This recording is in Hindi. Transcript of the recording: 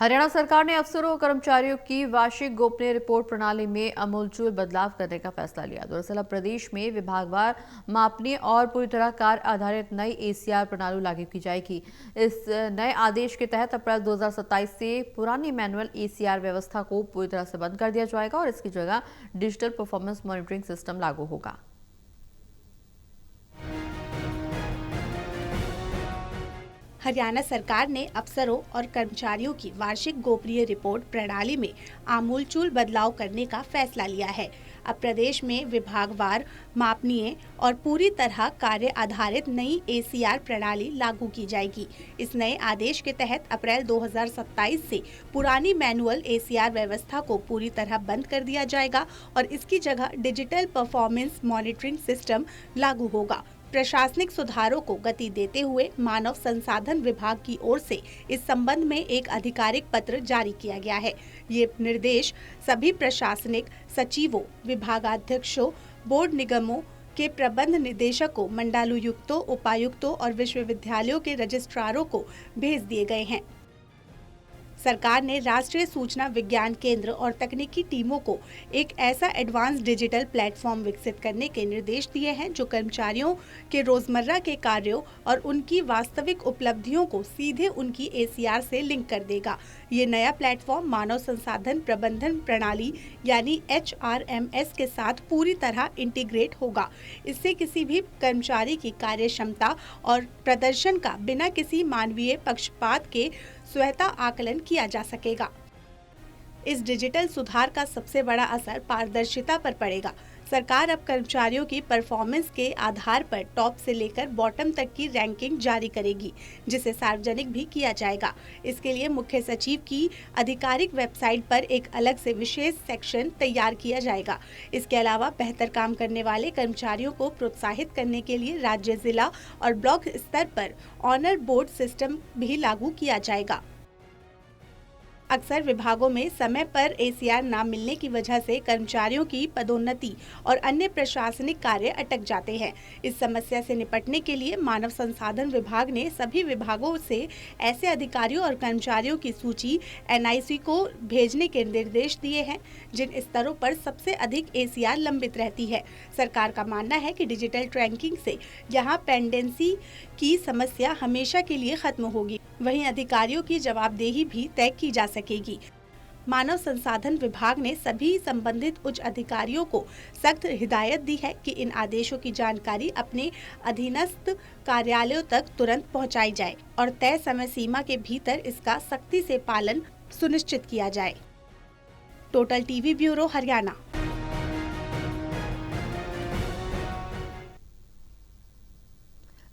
हरियाणा सरकार ने अफसरों और कर्मचारियों की वार्षिक गोपनीय रिपोर्ट प्रणाली में आमूलचूल बदलाव करने का फैसला लिया। दरअसल अब प्रदेश में विभागवार मापनीय और पूरी तरह कार्य आधारित नई एसीआर प्रणाली लागू की जाएगी। इस नए आदेश के तहत अप्रैल 2027 से पुरानी मैनुअल एसीआर व्यवस्था को पूरी तरह से बंद कर दिया जाएगा और इसकी जगह डिजिटल परफॉर्मेंस मॉनिटरिंग सिस्टम लागू होगा। हरियाणा सरकार ने अफसरों और कर्मचारियों की वार्षिक गोपनीय रिपोर्ट प्रणाली में आमूलचूल बदलाव करने का फैसला लिया है। अब प्रदेश में विभागवार मापनीय और पूरी तरह कार्य आधारित नई एसीआर प्रणाली लागू की जाएगी। इस नए आदेश के तहत अप्रैल 2027 से पुरानी मैनुअल एसीआर व्यवस्था को पूरी तरह बंद कर दिया जाएगा और इसकी जगह डिजिटल परफॉर्मेंस मॉनिटरिंग सिस्टम लागू होगा। प्रशासनिक सुधारों को गति देते हुए मानव संसाधन विभाग की ओर से इस संबंध में एक आधिकारिक पत्र जारी किया गया है। ये निर्देश सभी प्रशासनिक सचिवों, विभागाध्यक्षों, बोर्ड निगमों के प्रबंध निदेशकों, मंडलायुक्तों, उपायुक्तों और विश्वविद्यालयों के रजिस्ट्रारों को भेज दिए गए हैं। सरकार ने राष्ट्रीय सूचना विज्ञान केंद्र और तकनीकी टीमों को एक ऐसा एडवांस डिजिटल प्लेटफॉर्म विकसित करने के निर्देश दिए हैं जो कर्मचारियों के रोजमर्रा के कार्यों और उनकी वास्तविक उपलब्धियों को सीधे उनकी एसीआर से लिंक कर देगा। ये नया प्लेटफॉर्म मानव संसाधन प्रबंधन प्रणाली यानी HRMS के साथ पूरी तरह इंटीग्रेट होगा। इससे किसी भी कर्मचारी की कार्य क्षमता और प्रदर्शन का बिना किसी मानवीय पक्षपात के स्वतः आकलन किया जा सकेगा। इस डिजिटल सुधार का सबसे बड़ा असर पारदर्शिता पर पड़ेगा। सरकार अब कर्मचारियों की परफॉर्मेंस के आधार पर टॉप से लेकर बॉटम तक की रैंकिंग जारी करेगी, जिसे सार्वजनिक भी किया जाएगा। इसके लिए मुख्य सचिव की आधिकारिक वेबसाइट पर एक अलग से विशेष सेक्शन तैयार किया जाएगा। इसके अलावा बेहतर काम करने वाले कर्मचारियों को प्रोत्साहित करने के लिए राज्य, जिला और ब्लॉक स्तर पर ऑनर बोर्ड सिस्टम भी लागू किया जाएगा। अक्सर विभागों में समय पर एसीआर न मिलने की वजह से कर्मचारियों की पदोन्नति और अन्य प्रशासनिक कार्य अटक जाते हैं। इस समस्या से निपटने के लिए मानव संसाधन विभाग ने सभी विभागों से ऐसे अधिकारियों और कर्मचारियों की सूची NIC को भेजने के निर्देश दिए हैं जिन स्तरों पर सबसे अधिक एसीआर लंबित रहती है। सरकार का मानना है कि डिजिटल ट्रैकिंग से यहाँ पेंडेंसी की समस्या हमेशा के लिए खत्म होगी, वहीं अधिकारियों की जवाबदेही भी तय की जा सकेगी। मानव संसाधन विभाग ने सभी संबंधित उच्च अधिकारियों को सख्त हिदायत दी है कि इन आदेशों की जानकारी अपने अधीनस्थ कार्यालयों तक तुरंत पहुंचाई जाए और तय समय सीमा के भीतर इसका सख्ती से पालन सुनिश्चित किया जाए। Total TV bureau, Haryana.